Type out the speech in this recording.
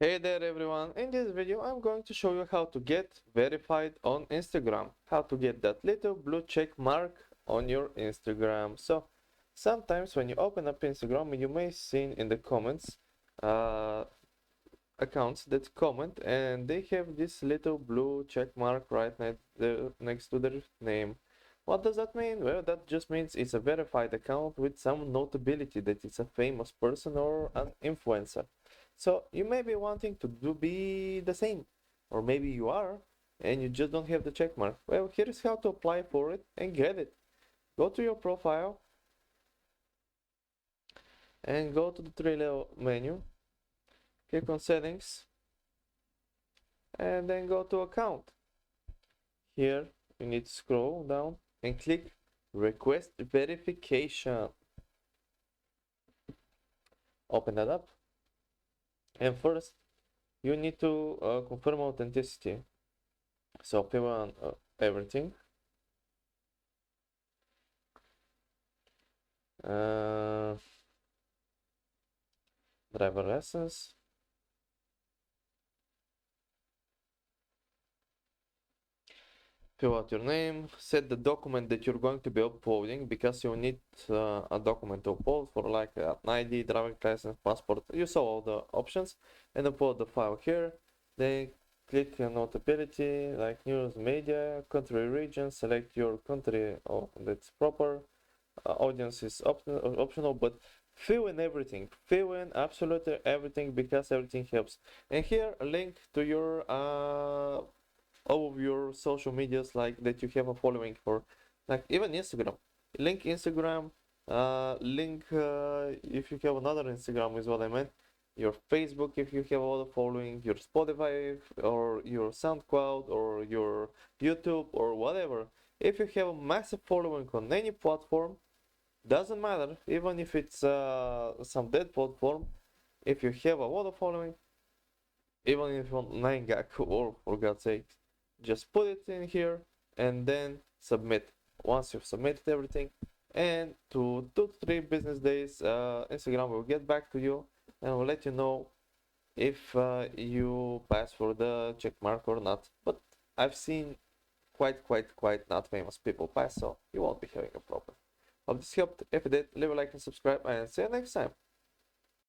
Hey there everyone, in this video I'm going to show you how to get verified on Instagram, how to get that little blue check mark on your Instagram. So sometimes when you open up Instagram you may see in the comments uh, accounts that comment and they have this little blue check mark right next to their name. What does that mean? Well, that just means it's a verified account with some notability that it's a famous person or an influencer. So you may be wanting to be the same, or maybe you are and you just don't have the check mark. Well, here's how to apply for it and get it. Go to your profile and go to the three-level menu, click on settings, and then go to account. Here you need to scroll down and click request verification. Open that up, and first you need to confirm authenticity. So fill on everything, uh, driver license, fill out your name, set the document that you're going to be uploading, because you need a document to upload for like an ID, driving license, passport. You saw all the options, and upload the file here. Then click on notability like news, media, country, region, select your country. Oh, that's proper. Audience is optional, but fill in everything, fill in absolutely everything, because everything helps. And here a link to your all of your social medias, like that you have a following for, like even Instagram. Link Instagram, link if you have another Instagram is what I meant. Your Facebook if you have a lot of following, your Spotify or your SoundCloud or your YouTube or whatever. If you have a massive following on any platform, doesn't matter, even if it's some dead platform, if you have a lot of following, even if on 9gag or for God's sake, just put it in here and then submit. Once you've submitted everything, and to 2 to 3 business days, Instagram will get back to you and will let you know if you pass for the check mark or not. But I've seen quite not famous people pass, so you won't be having a problem. Hope this helped. If it did, leave a like and subscribe, and see you next time.